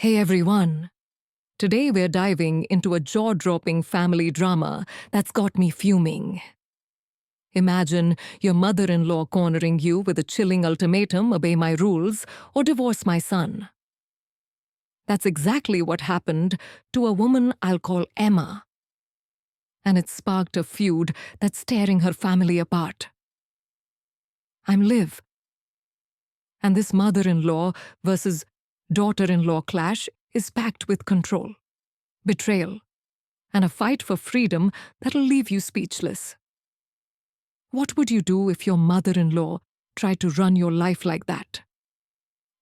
Hey everyone! Today we're diving into a jaw-dropping family drama that's got me fuming. Imagine your mother-in-law cornering you with a chilling ultimatum: obey my rules or divorce my son. That's exactly what happened to a woman I'll call Emma. And it sparked a feud that's tearing her family apart. I'm Liv. And this mother-in-law versus daughter-in-law clash is packed with control, betrayal, and a fight for freedom that'll leave you speechless. What would you do if your mother-in-law tried to run your life like that?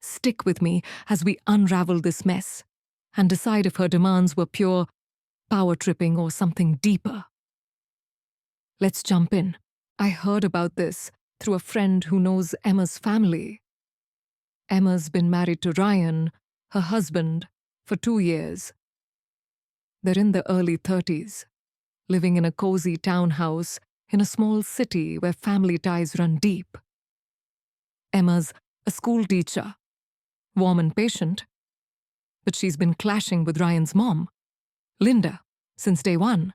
Stick with me as we unravel this mess and decide if her demands were pure power tripping or something deeper. Let's jump in. I heard about this through a friend who knows Emma's family. Emma's been married to Ryan, her husband, for 2 years. They're in their early 30s, living in a cozy townhouse in a small city where family ties run deep. Emma's a school teacher, warm and patient, but she's been clashing with Ryan's mom, Linda, since day one.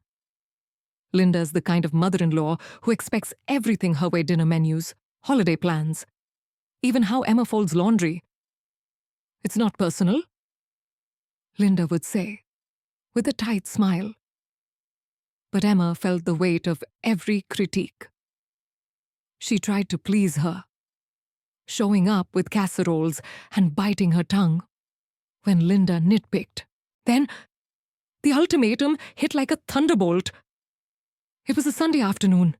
Linda's the kind of mother-in-law who expects everything her way: dinner menus, holiday plans, even how Emma folds laundry. It's not personal, Linda would say, with a tight smile. But Emma felt the weight of every critique. She tried to please her, showing up with casseroles and biting her tongue when Linda nitpicked. Then, the ultimatum hit like a thunderbolt. It was a Sunday afternoon,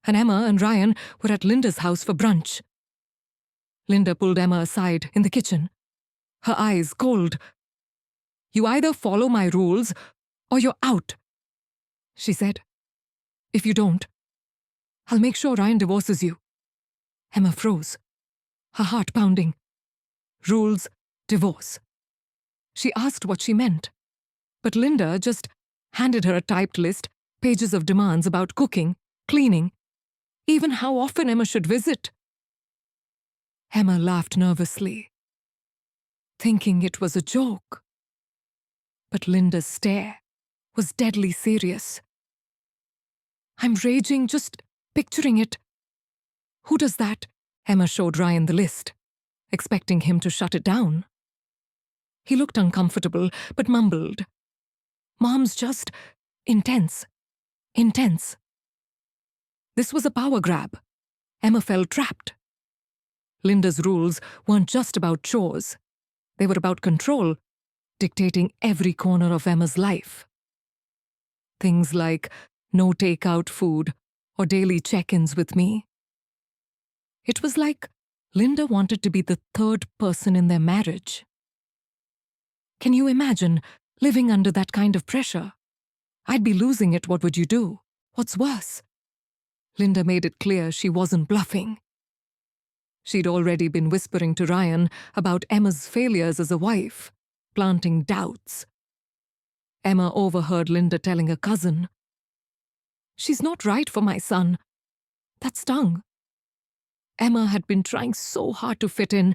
and Emma and Ryan were at Linda's house for brunch. Linda pulled Emma aside in the kitchen, her eyes cold. "You either follow my rules or you're out," she said. "If you don't, I'll make sure Ryan divorces you." Emma froze, her heart pounding. Rules, divorce. She asked what she meant, but Linda just handed her a typed list, pages of demands about cooking, cleaning, even how often Emma should visit. Emma laughed nervously, thinking it was a joke. But Linda's stare was deadly serious. "I'm raging just picturing it." "Who does that?" Emma showed Ryan the list, expecting him to shut it down. He looked uncomfortable, but mumbled, "Mom's just intense. Intense." This was a power grab. Emma felt trapped. Linda's rules weren't just about chores. They were about control, dictating every corner of Emma's life. Things like no takeout food or daily check-ins with me. It was like Linda wanted to be the third person in their marriage. Can you imagine living under that kind of pressure? "I'd be losing it. What would you do?" "What's worse?" Linda made it clear she wasn't bluffing. She'd already been whispering to Ryan about Emma's failures as a wife, planting doubts. Emma overheard Linda telling a cousin, "She's not right for my son." That stung. Emma had been trying so hard to fit in,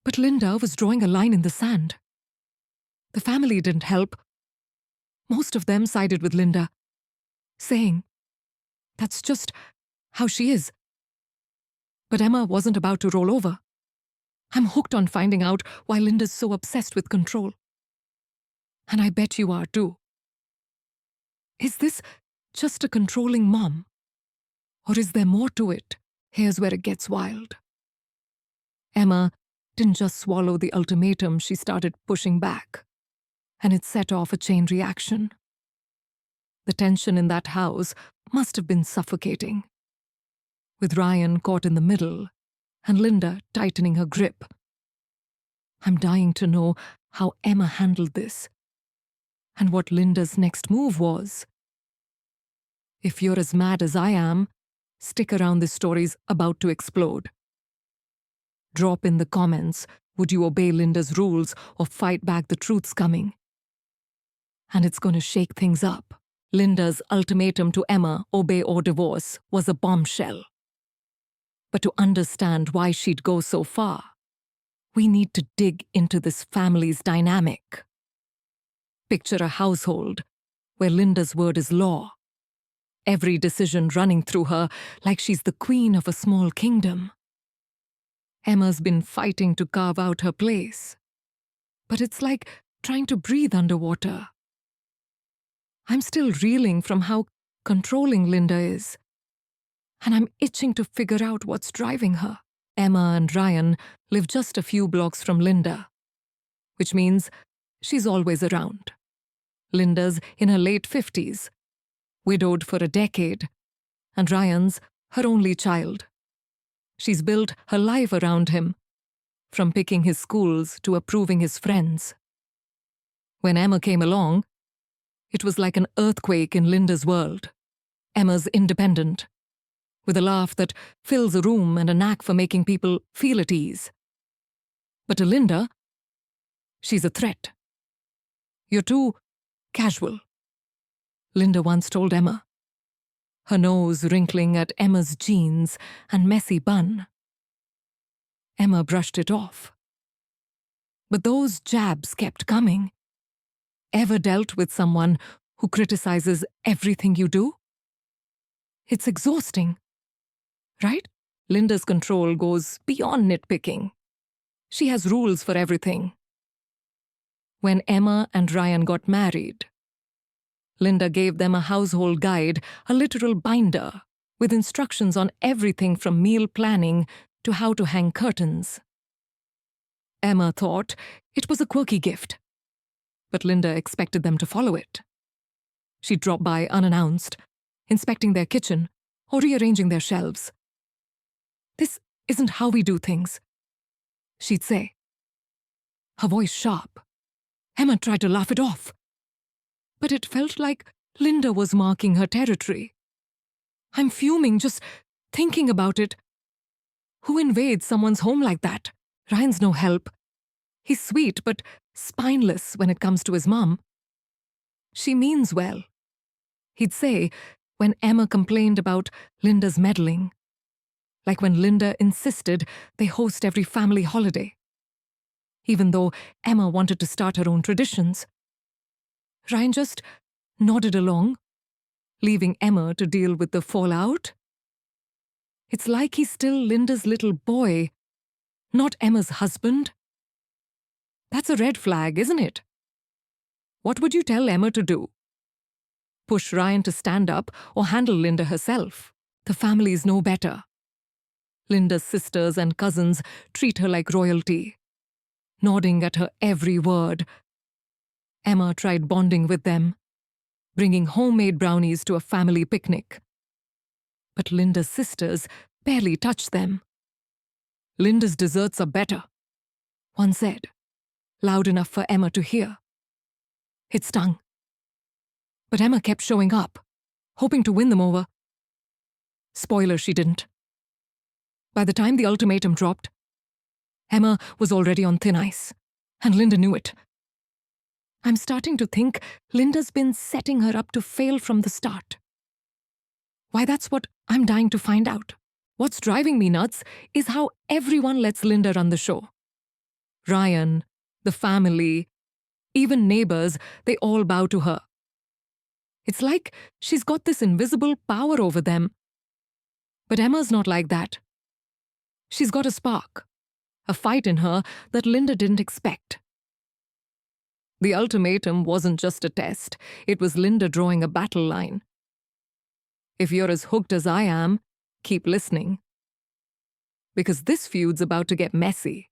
but Linda was drawing a line in the sand. The family didn't help. Most of them sided with Linda, saying, "That's just how she is." But Emma wasn't about to roll over. "I'm hooked on finding out why Linda's so obsessed with control. And I bet you are too. Is this just a controlling mom? Or is there more to it?" Here's where it gets wild. Emma didn't just swallow the ultimatum, she started pushing back, and it set off a chain reaction. The tension in that house must have been suffocating, with Ryan caught in the middle and Linda tightening her grip. I'm dying to know how Emma handled this and what Linda's next move was. If you're as mad as I am, stick around, this story's about to explode. Drop in the comments, would you obey Linda's rules or fight back? The truth's coming. And it's going to shake things up. Linda's ultimatum to Emma, obey or divorce, was a bombshell. But to understand why she'd go so far, We need to dig into this family's dynamic. Picture a household where Linda's word is law. Every decision running through her like she's the queen of a small kingdom. Emma's been fighting to carve out her place. But it's like trying to breathe underwater. I'm still reeling from how controlling Linda is. And I'm itching to figure out what's driving her. Emma and Ryan live just a few blocks from Linda, which means she's always around. Linda's in her late 50s, widowed for a decade, and Ryan's her only child. She's built her life around him, from picking his schools to approving his friends. When Emma came along, it was like an earthquake in Linda's world. Emma's independent, with a laugh that fills a room and a knack for making people feel at ease. But to Linda, she's a threat. You're too casual, Linda once told Emma, her nose wrinkling at Emma's jeans and messy bun. Emma brushed it off. But those jabs kept coming. Ever dealt with someone who criticizes everything you do? It's exhausting, right? Linda's control goes beyond nitpicking. She has rules for everything. When Emma and Ryan got married, Linda gave them a household guide, a literal binder, with instructions on everything from meal planning to how to hang curtains. Emma thought it was a quirky gift, but Linda expected them to follow it. She'd drop by unannounced, inspecting their kitchen or rearranging their shelves. "This isn't how we do things," she'd say, her voice sharp. Emma tried to laugh it off, but it felt like Linda was marking her territory. I'm fuming just thinking about it. Who invades someone's home like that? Ryan's no help. He's sweet, but spineless when it comes to his mom. She means well, he'd say when Emma complained about Linda's meddling. Like when Linda insisted they host every family holiday, even though Emma wanted to start her own traditions. Ryan just nodded along, leaving Emma to deal with the fallout. It's like he's still Linda's little boy, not Emma's husband. That's a red flag, isn't it? What would you tell Emma to do? Push Ryan to stand up or handle Linda herself? The families know better. Linda's sisters and cousins treat her like royalty, nodding at her every word. Emma tried bonding with them, bringing homemade brownies to a family picnic. But Linda's sisters barely touched them. Linda's desserts are better, one said, loud enough for Emma to hear. It stung. But Emma kept showing up, hoping to win them over. Spoiler, she didn't. By the time the ultimatum dropped, Emma was already on thin ice, and Linda knew it. I'm starting to think Linda's been setting her up to fail from the start. Why, that's what I'm dying to find out. What's driving me nuts is how everyone lets Linda run the show. Ryan, the family, even neighbors, they all bow to her. It's like she's got this invisible power over them. But Emma's not like that. She's got a spark, a fight in her that Linda didn't expect. The ultimatum wasn't just a test, it was Linda drawing a battle line. If you're as hooked as I am, keep listening. Because this feud's about to get messy.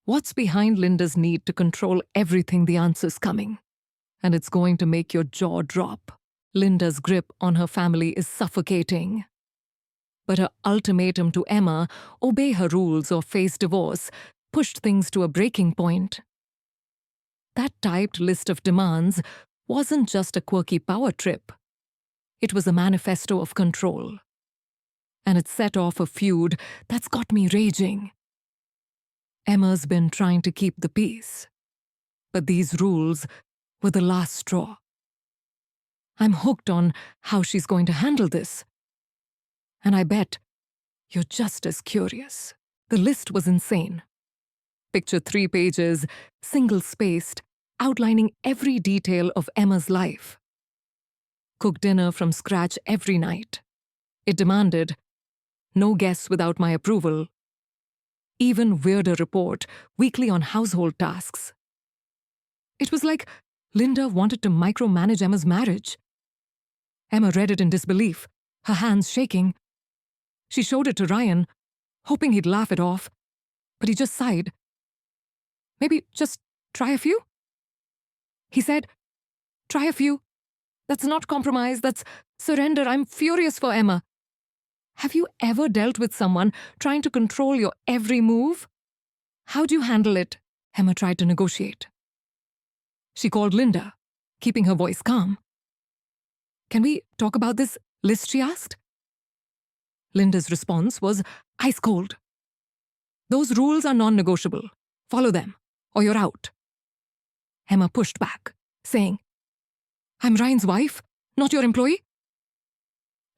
What's behind Linda's need to control everything? The answer's coming. And it's going to make your jaw drop. Linda's grip on her family is suffocating. But her ultimatum to Emma, obey her rules or face divorce, pushed things to a breaking point. That typed list of demands wasn't just a quirky power trip. It was a manifesto of control. And it set off a feud that's got me raging. Emma's been trying to keep the peace. But these rules were the last straw. I'm hooked on how she's going to handle this. And I bet you're just as curious. The list was insane. Picture 3 pages, single-spaced, outlining every detail of Emma's life. Cook dinner from scratch every night. It demanded, no guests without my approval. Even weirder report, weekly on household tasks. It was like Linda wanted to micromanage Emma's marriage. Emma read it in disbelief, her hands shaking. She showed it to Ryan, hoping he'd laugh it off, but he just sighed. Maybe just try a few? He said, try a few. That's not compromise, that's surrender. I'm furious for Emma. Have you ever dealt with someone trying to control your every move? How'd you handle it? Emma tried to negotiate. She called Linda, keeping her voice calm. Can we talk about this list, she asked? Linda's response was ice cold. Those rules are non-negotiable. Follow them, or you're out. Emma pushed back, saying, I'm Ryan's wife, not your employee.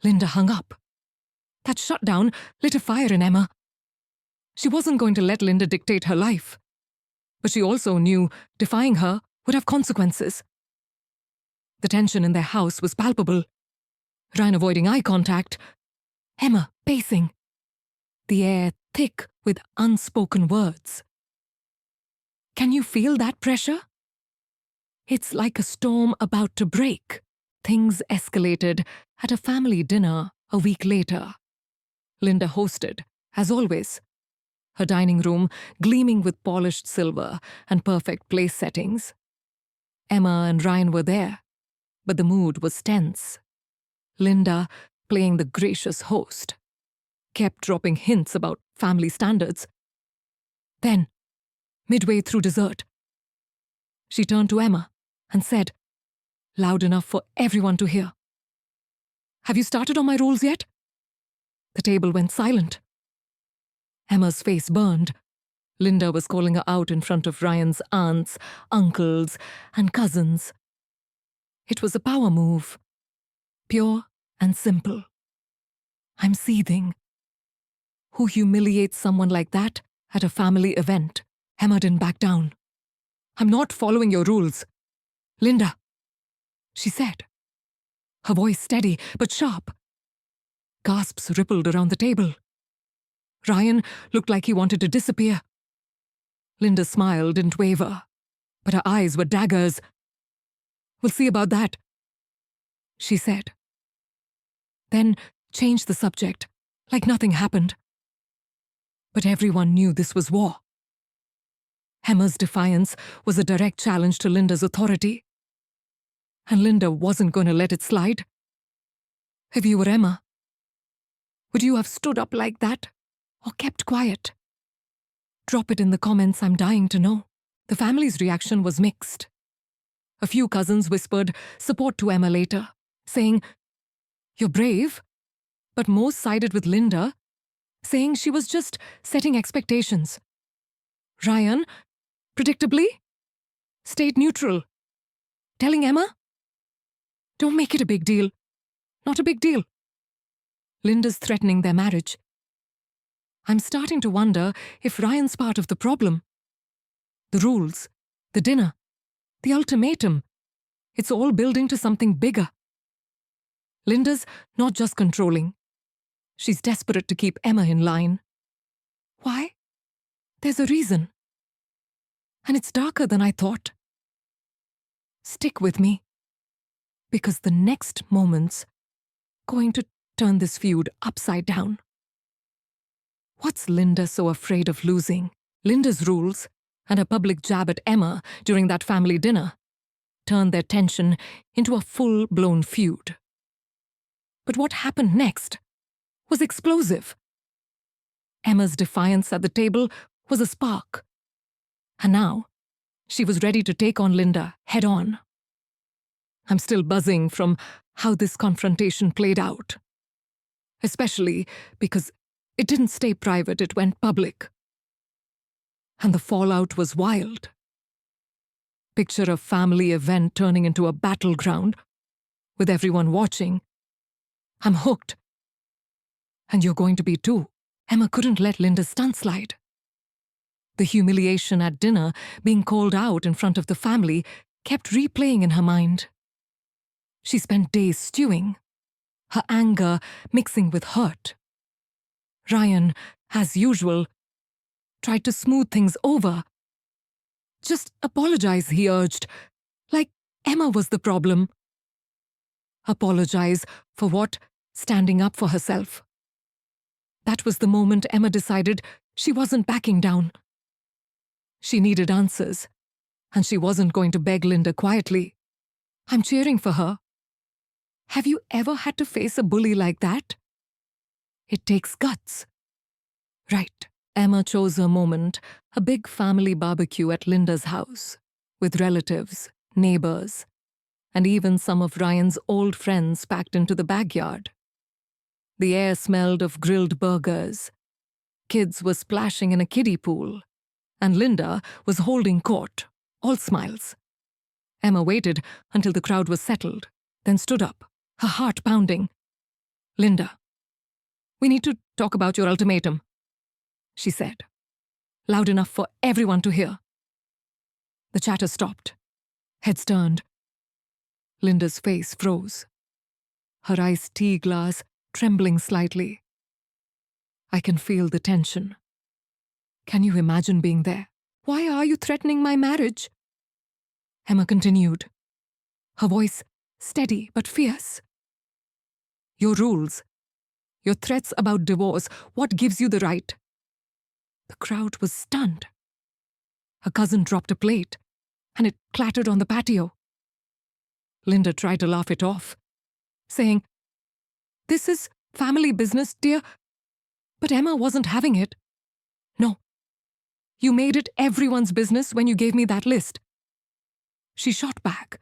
Linda hung up. That shutdown lit a fire in Emma. She wasn't going to let Linda dictate her life. But she also knew defying her would have consequences. The tension in their house was palpable. Ryan avoiding eye contact, Emma pacing. The air thick with unspoken words. Can you feel that pressure? It's like a storm about to break. Things escalated at a family dinner a week later. Linda hosted, as always. Her dining room gleaming with polished silver and perfect place settings. Emma and Ryan were there, but the mood was tense. Linda, playing the gracious host, kept dropping hints about family standards. Then, midway through dessert, she turned to Emma and said, loud enough for everyone to hear, have you started on my rules yet? The table went silent. Emma's face burned. Linda was calling her out in front of Ryan's aunts, uncles, and cousins. It was a power move, pure and simple. I'm seething. Who humiliates someone like that at a family event? Emma didn't back down. I'm not following your rules. Linda, she said. Her voice steady but sharp. Gasps rippled around the table. Ryan looked like he wanted to disappear. Linda's smile didn't waver, but her eyes were daggers. We'll see about that, she said. Then changed the subject, like nothing happened. But everyone knew this was war. Emma's defiance was a direct challenge to Linda's authority. And Linda wasn't going to let it slide. If you were Emma, would you have stood up like that or kept quiet? Drop it in the comments, I'm dying to know. The family's reaction was mixed. A few cousins whispered support to Emma later, saying, you're brave, but most sided with Linda, saying she was just setting expectations. Ryan, predictably, stayed neutral, telling Emma, don't make it a big deal. Not a big deal. Linda's threatening their marriage. I'm starting to wonder if Ryan's part of the problem. The rules, the dinner, the ultimatum, it's all building to something bigger. Linda's not just controlling. She's desperate to keep Emma in line. Why? There's a reason. And it's darker than I thought. Stick with me. Because the next moment's going to turn this feud upside down. What's Linda so afraid of losing? Linda's rules and a public jab at Emma during that family dinner turned their tension into a full-blown feud. But what happened next was explosive. Emma's defiance at the table was a spark. And now, she was ready to take on Linda head-on. I'm still buzzing from how this confrontation played out. Especially because it didn't stay private, it went public. And the fallout was wild. Picture a family event turning into a battleground, with everyone watching. I'm hooked. And you're going to be too. Emma couldn't let Linda's stunt slide. The humiliation at dinner, being called out in front of the family, kept replaying in her mind. She spent days stewing, her anger mixing with hurt. Ryan, as usual, tried to smooth things over. Just apologize, he urged, like Emma was the problem. Apologize for what? Standing up for herself. That was the moment Emma decided she wasn't backing down. She needed answers, and she wasn't going to beg Linda quietly. I'm cheering for her. Have you ever had to face a bully like that? It takes guts. Right. Emma chose her moment, a big family barbecue at Linda's house, with relatives, neighbors, and even some of Ryan's old friends packed into the backyard. The air smelled of grilled burgers. Kids were splashing in a kiddie pool, and Linda was holding court, all smiles. Emma waited until the crowd was settled, then stood up, her heart pounding. Linda, we need to talk about your ultimatum, she said, loud enough for everyone to hear. The chatter stopped. Heads turned. Linda's face froze, her iced tea glass trembling slightly. I can feel the tension. Can you imagine being there? Why are you threatening my marriage? Emma continued, her voice steady but fierce. Your rules, your threats about divorce, what gives you the right? The crowd was stunned. Her cousin dropped a plate, and it clattered on the patio. Linda tried to laugh it off, saying, "This is family business, dear." But Emma wasn't having it. No. You made it everyone's business when you gave me that list. She shot back.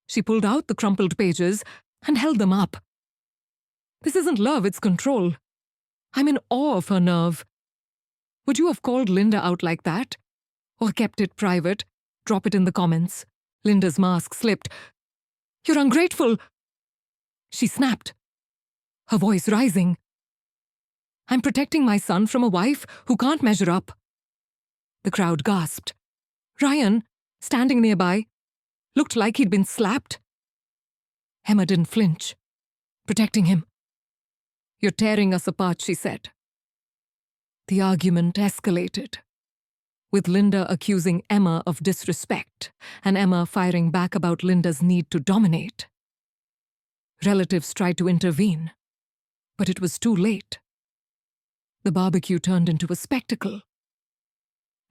She pulled out the crumpled pages and held them up. This isn't love, it's control. I'm in awe of her nerve. Would you have called Linda out like that? Or kept it private? Drop it in the comments. Linda's mask slipped. You're ungrateful! She snapped, her voice rising. I'm protecting my son from a wife who can't measure up. The crowd gasped. Ryan, standing nearby, looked like he'd been slapped. Emma didn't flinch, protecting him. You're tearing us apart, she said. The argument escalated, with Linda accusing Emma of disrespect and Emma firing back about Linda's need to dominate. Relatives tried to intervene, but it was too late. The barbecue turned into a spectacle.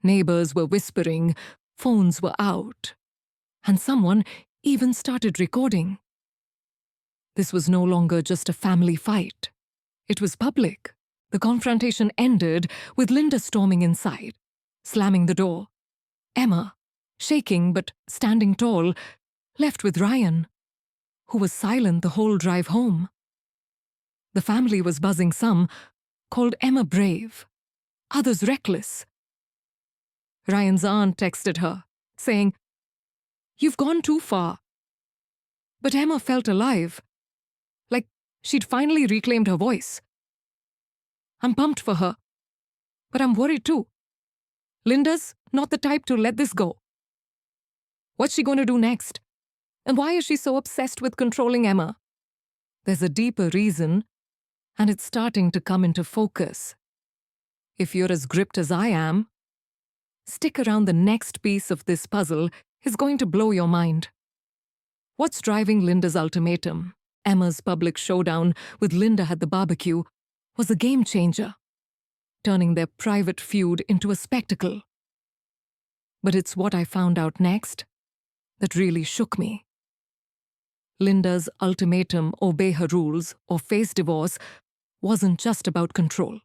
Neighbors were whispering, phones were out, and someone even started recording. This was no longer just a family fight. It was public. The confrontation ended with Linda storming inside, slamming the door. Emma, shaking but standing tall, left with Ryan, who was silent the whole drive home. The family was buzzing. Some called Emma brave, others reckless. Ryan's aunt texted her, saying, "You've gone too far." But Emma felt alive, like she'd finally reclaimed her voice. I'm pumped for her, but I'm worried too. Linda's not the type to let this go. What's she going to do next? And why is she so obsessed with controlling Emma? There's a deeper reason, and it's starting to come into focus. If you're as gripped as I am, stick around. The next piece of this puzzle is going to blow your mind. What's driving Linda's ultimatum? Emma's public showdown with Linda at the barbecue was a game changer, turning their private feud into a spectacle. But it's what I found out next that really shook me. Linda's ultimatum, obey her rules or face divorce, wasn't just about control.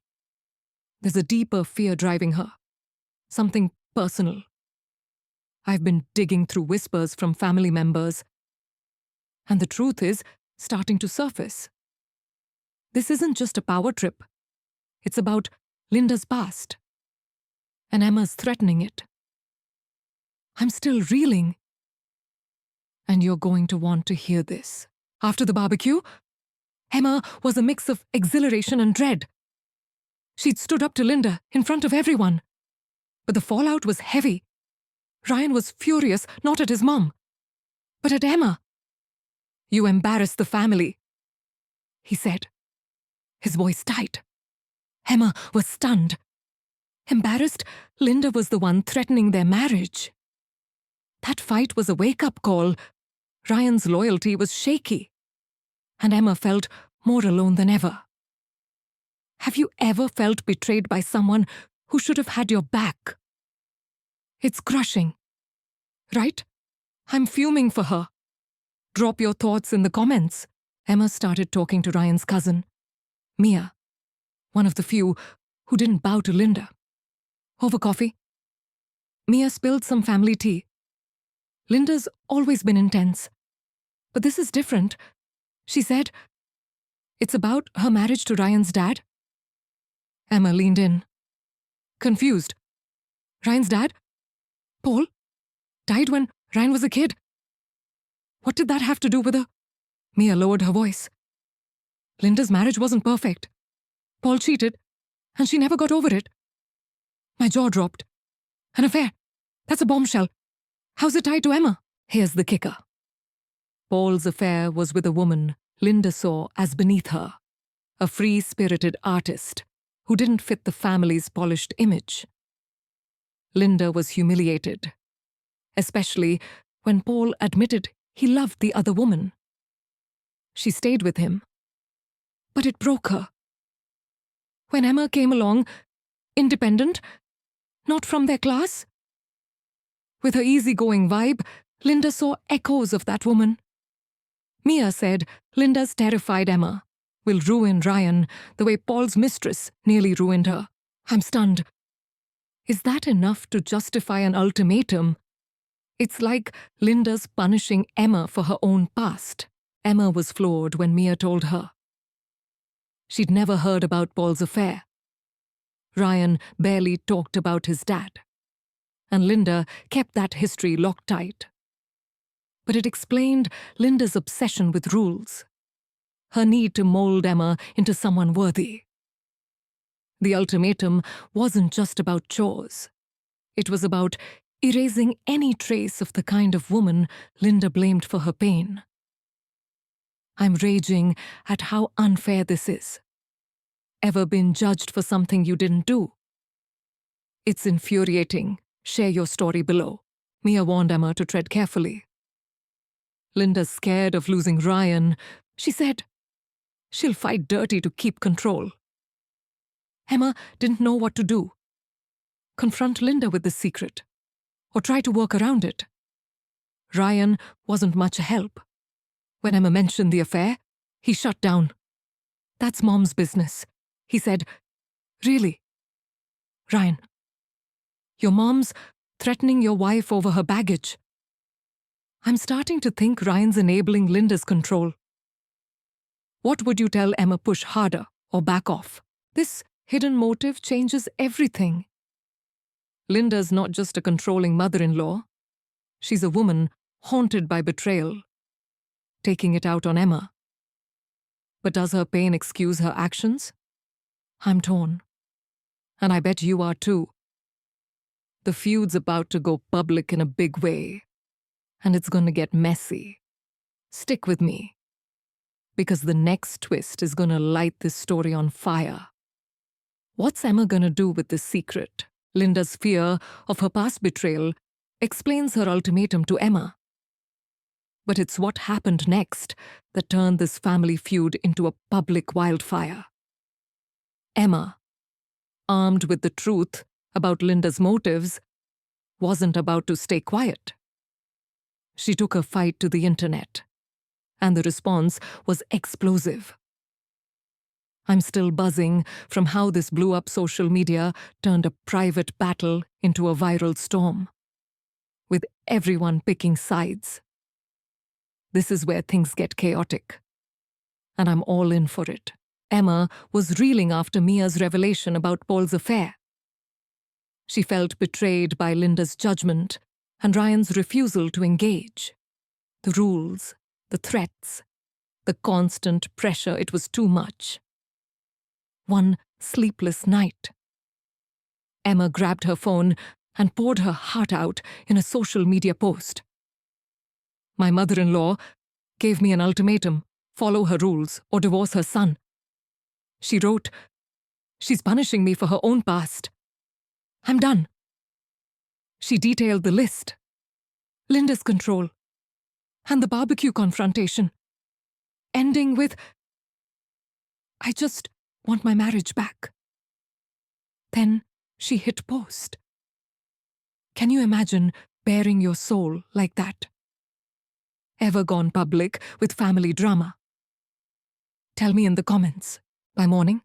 There's a deeper fear driving her, something personal. I've been digging through whispers from family members, and the truth is starting to surface. This isn't just a power trip. It's about Linda's past, and Emma's threatening it. I'm still reeling. And you're going to want to hear this. After the barbecue, Emma was a mix of exhilaration and dread. She'd stood up to Linda in front of everyone. But the fallout was heavy. Ryan was furious, not at his mom, but at Emma. "You embarrassed the family," he said, his voice tight. Emma was stunned. Embarrassed, Linda was the one threatening their marriage. That fight was a wake-up call. Ryan's loyalty was shaky, and Emma felt more alone than ever. Have you ever felt betrayed by someone who should have had your back? It's crushing, right? I'm fuming for her. Drop your thoughts in the comments. Emma started talking to Ryan's cousin, Mia, one of the few who didn't bow to Linda. Over coffee. Mia spilled some family tea. Linda's always been intense, but this is different. She said, "It's about her marriage to Ryan's dad." Emma leaned in, confused. "Ryan's dad? Paul? Died when Ryan was a kid? What did that have to do with her?" Mia lowered her voice. "Linda's marriage wasn't perfect. Paul cheated, and she never got over it." My jaw dropped. "An affair? That's a bombshell. How's it tied to Emma?" Here's the kicker. Paul's affair was with a woman Linda saw as beneath her, a free-spirited artist who didn't fit the family's polished image. Linda was humiliated, especially when Paul admitted he loved the other woman. She stayed with him, but it broke her. When Emma came along, independent, not from their class, with her easygoing vibe, Linda saw echoes of that woman. Mia said Linda's terrified Emma will ruin Ryan the way Paul's mistress nearly ruined her. I'm stunned. Is that enough to justify an ultimatum? It's like Linda's punishing Emma for her own past. Emma was floored when Mia told her. She'd never heard about Paul's affair. Ryan barely talked about his dad, and Linda kept that history locked tight. But it explained Linda's obsession with rules, her need to mold Emma into someone worthy. The ultimatum wasn't just about chores. It was about erasing any trace of the kind of woman Linda blamed for her pain. I'm raging at how unfair this is. Ever been judged for something you didn't do? It's infuriating. Share your story below. Mia warned Emma to tread carefully. Linda's scared of losing Ryan. She said she'll fight dirty to keep control. Emma didn't know what to do. Confront Linda with the secret, or try to work around it. Ryan wasn't much help. When Emma mentioned the affair, he shut down. "That's Mom's business," he said. "Really? Ryan, your mom's threatening your wife over her baggage." I'm starting to think Ryan's enabling Linda's control. What would you tell Emma? Push harder or back off? This hidden motive changes everything. Linda's not just a controlling mother-in-law. She's a woman haunted by betrayal, taking it out on Emma. But does her pain excuse her actions? I'm torn. And I bet you are too. The feud's about to go public in a big way, and it's going to get messy. Stick with me, because the next twist is going to light this story on fire. What's Emma going to do with this secret? Linda's fear of her past betrayal explains her ultimatum to Emma. But it's what happened next that turned this family feud into a public wildfire. Emma, armed with the truth about Linda's motives, wasn't about to stay quiet. She took her fight to the internet, and the response was explosive. I'm still buzzing from how this blew up social media, turned a private battle into a viral storm, with everyone picking sides. This is where things get chaotic, and I'm all in for it. Emma was reeling after Mia's revelation about Paul's affair. She felt betrayed by Linda's judgment and Ryan's refusal to engage. The rules, the threats, the constant pressure, it was too much. One sleepless night, Emma grabbed her phone, and poured her heart out in a social media post. My mother-in-law gave me an ultimatum: follow her rules or divorce her son. She wrote, "She's punishing me for her own past. I'm done." She detailed the list: Linda's control, and the barbecue confrontation, ending with, "I just want my marriage back." Then she hit post. Can you imagine bearing your soul like that? Ever gone public with family drama? Tell me in the comments. By morning,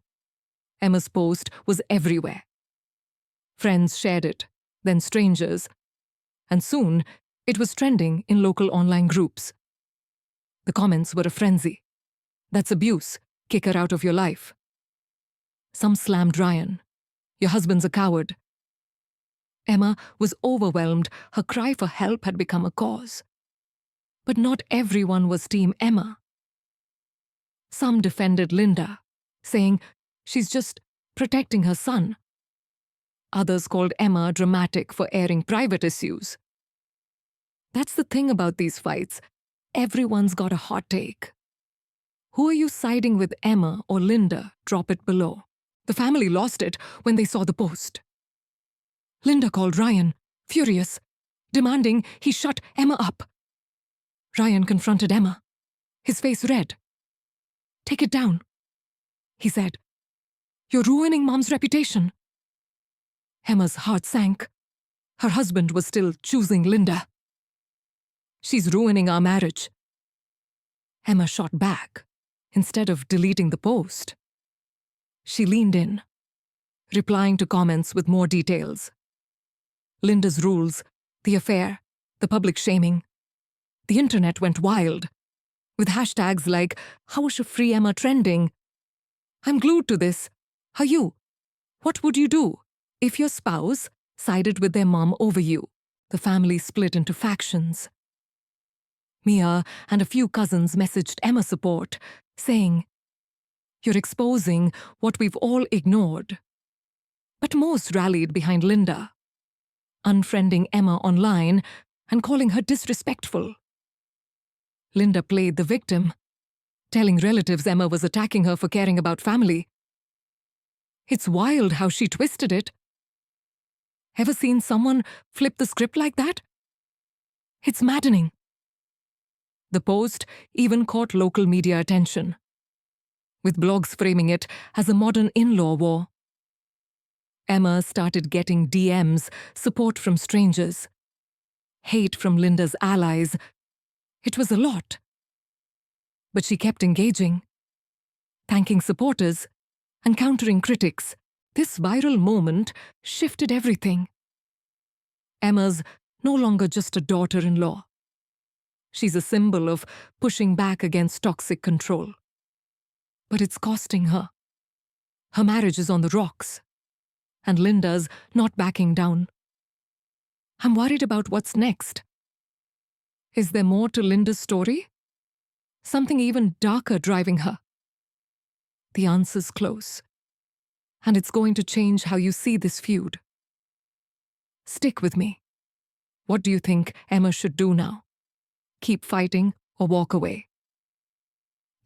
Emma's post was everywhere. Friends shared it, then strangers, and soon it was trending in local online groups. The comments were a frenzy. "That's abuse. Kick her out of your life." Some slammed Ryan. "Your husband's a coward." Emma was overwhelmed. Her cry for help had become a cause. But not everyone was Team Emma. Some defended Linda, saying she's just protecting her son. Others called Emma dramatic for airing private issues. That's the thing about these fights. Everyone's got a hot take. Who are you siding with, Emma or Linda? Drop it below. The family lost it when they saw the post. Linda called Ryan, furious, demanding he shut Emma up. Ryan confronted Emma, his face red. "Take it down," he said. "You're ruining Mom's reputation." Emma's heart sank. Her husband was still choosing Linda. "She's ruining our marriage." Emma shot back. Instead of deleting the post, she leaned in, replying to comments with more details. Linda's rules, the affair, the public shaming. The internet went wild, with hashtags like "How should free Emma" trending. "I'm glued to this. Are you? What would you do if your spouse sided with their mom over you?" The family split into factions. Mia and a few cousins messaged Emma support, saying, "You're exposing what we've all ignored." But most rallied behind Linda, unfriending Emma online and calling her disrespectful. Linda played the victim, telling relatives Emma was attacking her for caring about family. It's wild how she twisted it. Ever seen someone flip the script like that? It's maddening. The post even caught local media attention, with blogs framing it as a modern in-law war. Emma started getting DMs, support from strangers, hate from Linda's allies. It was a lot. But she kept engaging, thanking supporters and countering critics. This viral moment shifted everything. Emma's no longer just a daughter-in-law. She's a symbol of pushing back against toxic control. But it's costing her. Her marriage is on the rocks, and Linda's not backing down. I'm worried about what's next. Is there more to Linda's story? Something even darker driving her? The answer's close, and it's going to change how you see this feud. Stick with me. What do you think Emma should do now? Keep fighting or walk away?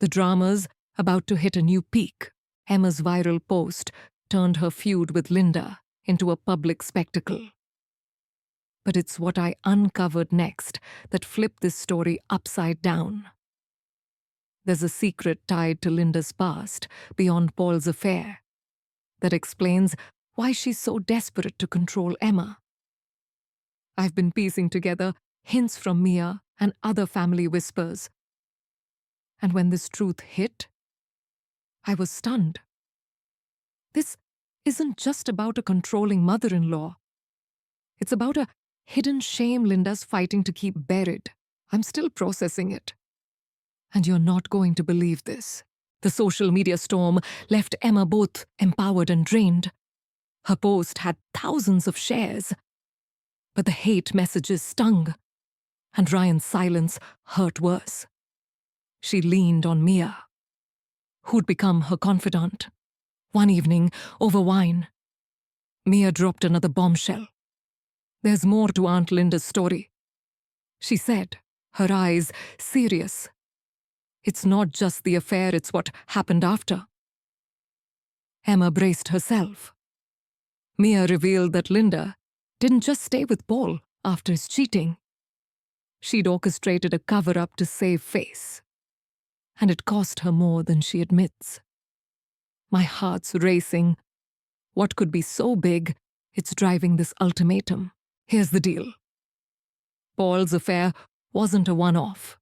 The drama's about to hit a new peak. Emma's viral post turned her feud with Linda into a public spectacle. But it's what I uncovered next that flipped this story upside down. There's a secret tied to Linda's past, beyond Paul's affair, that explains why she's so desperate to control Emma. I've been piecing together hints from Mia and other family whispers. And when this truth hit, I was stunned. This isn't just about a controlling mother-in-law. It's about a hidden shame Linda's fighting to keep buried. I'm still processing it. And you're not going to believe this. The social media storm left Emma both empowered and drained. Her post had thousands of shares. But the hate messages stung, and Ryan's silence hurt worse. She leaned on Mia, who'd become her confidant. One evening, over wine, Mia dropped another bombshell. There's more to Aunt Linda's story, she said, her eyes serious. It's not just the affair, it's what happened after. Emma braced herself. Mia revealed that Linda didn't just stay with Paul after his cheating. She'd orchestrated a cover-up to save face. And it cost her more than she admits. My heart's racing. What could be so big, it's driving this ultimatum. Here's the deal. Paul's affair wasn't a one-off.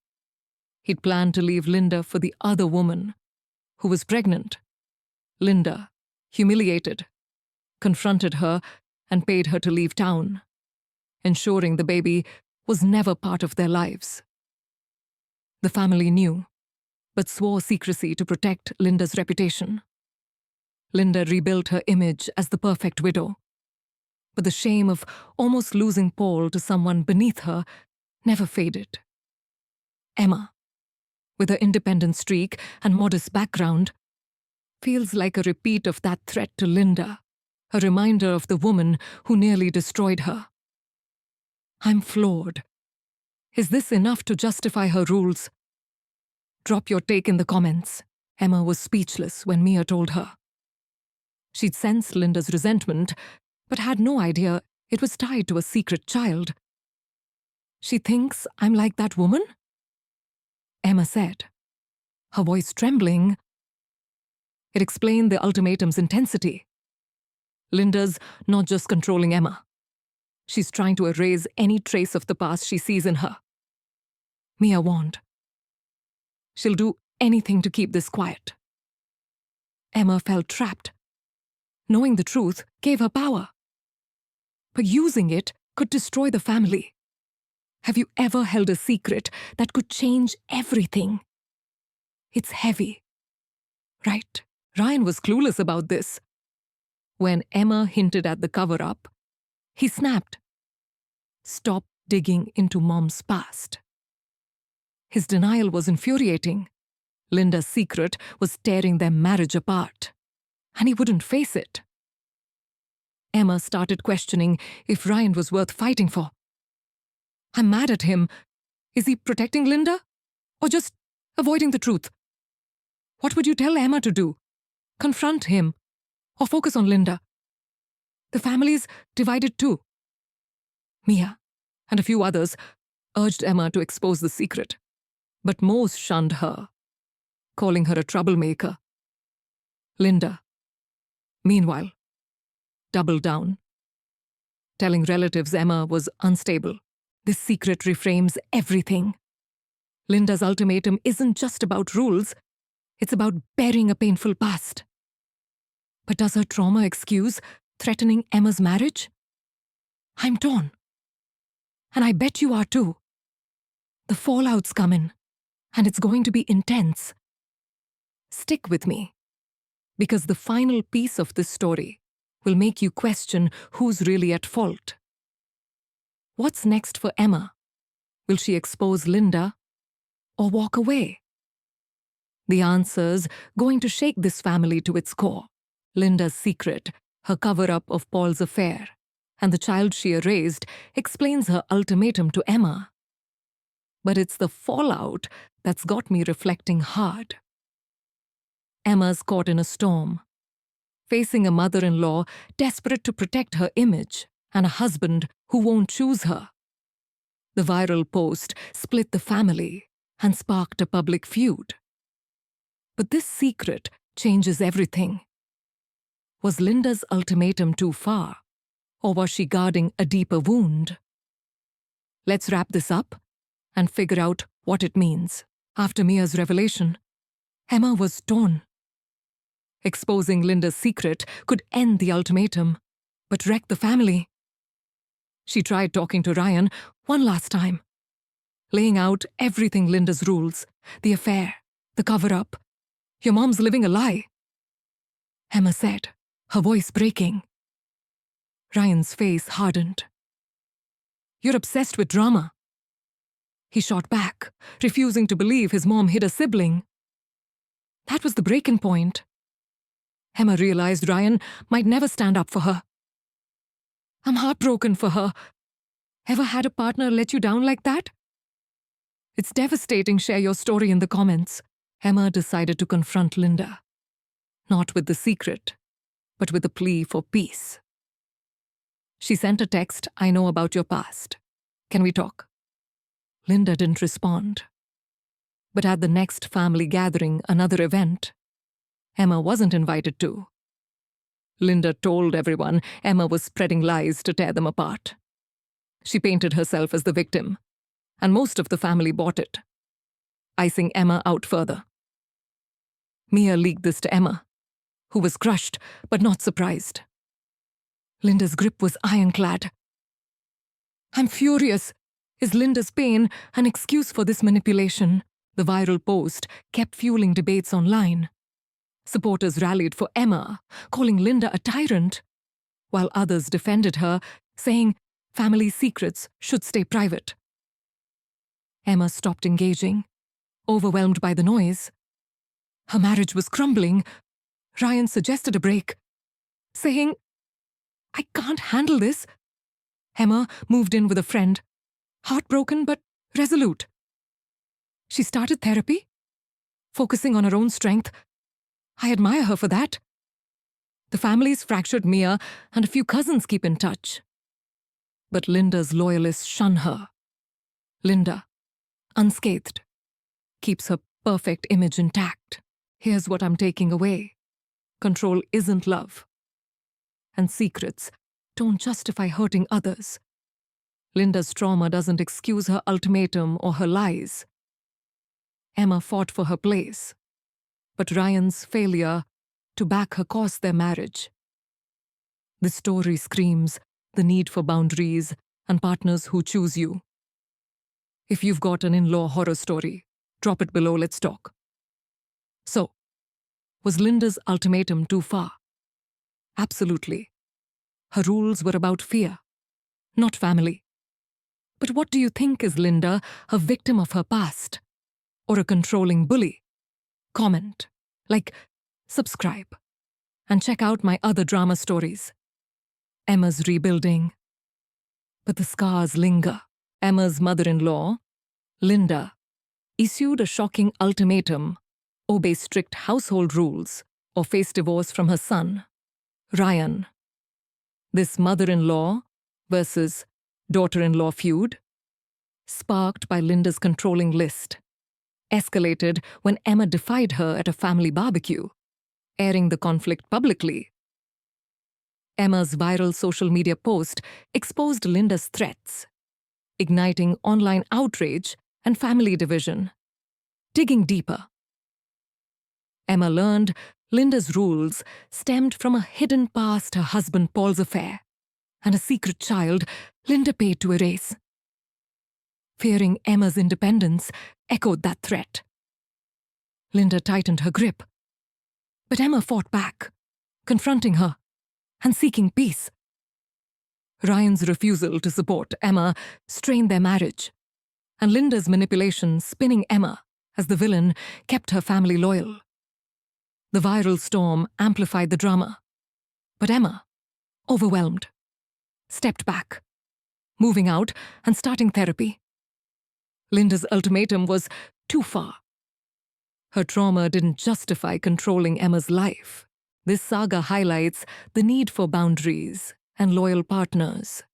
He'd planned to leave Linda for the other woman, who was pregnant. Linda, humiliated, confronted her and paid her to leave town, ensuring the baby was never part of their lives. The family knew, but swore secrecy to protect Linda's reputation. Linda rebuilt her image as the perfect widow, but the shame of almost losing Paul to someone beneath her never faded. Emma, with her independent streak and modest background, feels like a repeat of that threat to Linda, a reminder of the woman who nearly destroyed her. I'm floored. Is this enough to justify her rules? Drop your take in the comments. Emma was speechless when Mia told her. She'd sensed Linda's resentment, but had no idea it was tied to a secret child. She thinks I'm like that woman? Emma said, her voice trembling. It explained the ultimatum's intensity. Linda's not just controlling Emma. She's trying to erase any trace of the past she sees in her. Mia warned. She'll do anything to keep this quiet. Emma felt trapped. Knowing the truth gave her power. But using it could destroy the family. Have you ever held a secret that could change everything? It's heavy. Right, Ryan was clueless about this. When Emma hinted at the cover-up, he snapped. Stop digging into Mom's past. His denial was infuriating. Linda's secret was tearing their marriage apart, and he wouldn't face it. Emma started questioning if Ryan was worth fighting for. I'm mad at him. Is he protecting Linda? Or just avoiding the truth? What would you tell Emma to do? Confront him? Or focus on Linda? The family's divided too. Mia and a few others urged Emma to expose the secret, but most shunned her, calling her a troublemaker. Linda, meanwhile, doubled down, telling relatives Emma was unstable. This secret reframes everything. Linda's ultimatum isn't just about rules, it's about burying a painful past. But does her trauma excuse threatening Emma's marriage? I'm torn. And I bet you are too. The fallout's coming, and it's going to be intense. Stick with me, because the final piece of this story will make you question who's really at fault. What's next for Emma? Will she expose Linda or walk away? The answer's going to shake this family to its core. Linda's secret, her cover-up of Paul's affair, and the child she erased explains her ultimatum to Emma. But it's the fallout that's got me reflecting hard. Emma's caught in a storm, facing a mother-in-law desperate to protect her image and a husband who won't choose her. The viral post split the family and sparked a public feud. But this secret changes everything. Was Linda's ultimatum too far, or was she guarding a deeper wound? Let's wrap this up and figure out what it means. After Mia's revelation, Emma was torn. Exposing Linda's secret could end the ultimatum, but wreck the family. She tried talking to Ryan one last time, laying out everything Linda's rules, the affair, the cover-up. Your mom's living a lie, Emma said, her voice breaking. Ryan's face hardened. You're obsessed with drama. He shot back, refusing to believe his mom hid a sibling. That was the breaking point. Emma realized Ryan might never stand up for her. I'm heartbroken for her, Ever had a partner let you down like that? It's devastating. Share your story in the comments. Emma decided to confront Linda, not with the secret, but with a plea for peace. She sent a text, "I know about your past. Can we talk?" Linda didn't respond. But at the next family gathering, another event, Emma wasn't invited to. Linda told everyone Emma was spreading lies to tear them apart. She painted herself as the victim, and most of the family bought it, icing Emma out further. Mia leaked this to Emma, who was crushed but not surprised. Linda's grip was ironclad. "I'm furious. Is Linda's pain an excuse for this manipulation?" The viral post kept fueling debates online. Supporters rallied for Emma, calling Linda a tyrant, while others defended her, saying family secrets should stay private. Emma stopped engaging, overwhelmed by the noise. Her marriage was crumbling. Ryan suggested a break, saying, "I can't handle this." Emma moved in with a friend, heartbroken but resolute. She started therapy, focusing on her own strength. I admire her for that. The family's fractured. Mia and a few cousins keep in touch. But Linda's loyalists shun her. Linda, unscathed, keeps her perfect image intact. Here's what I'm taking away. Control isn't love. And secrets don't justify hurting others. Linda's trauma doesn't excuse her ultimatum or her lies. Emma fought for her place, but Ryan's failure to back her cost their marriage. The story screams the need for boundaries and partners who choose you. If you've got an in-law horror story, drop it below. Let's talk. So, was Linda's ultimatum too far? Absolutely. Her rules were about fear, not family. But what do you think? Is Linda a victim of her past? Or a controlling bully? Comment, like, subscribe, and check out my other drama stories. Emma's rebuilding. But the scars linger. Emma's mother-in-law, Linda, issued a shocking ultimatum: obey strict household rules or face divorce from her son, Ryan. This mother-in-law versus daughter-in-law feud, sparked by Linda's controlling list, escalated when Emma defied her at a family barbecue, airing the conflict publicly. Emma's viral social media post exposed Linda's threats, igniting online outrage and family division. Digging deeper, Emma learned Linda's rules stemmed from a hidden past, her husband Paul's affair, and a secret child Linda paid to erase. Fearing Emma's independence echoed that threat. Linda tightened her grip, but Emma fought back, confronting her and seeking peace. Ryan's refusal to support Emma strained their marriage, and Linda's manipulation, spinning Emma as the villain, kept her family loyal. The viral storm amplified the drama, but Emma, overwhelmed, stepped back, moving out and starting therapy. Linda's ultimatum was too far. Her trauma didn't justify controlling Emma's life. This saga highlights the need for boundaries and loyal partners.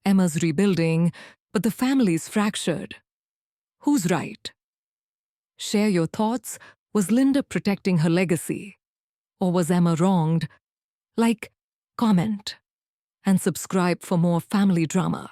Emma's rebuilding, but the family's fractured. Who's right? Share your thoughts. Was Linda protecting her legacy? Or was Emma wronged? Like, comment, and subscribe for more family drama.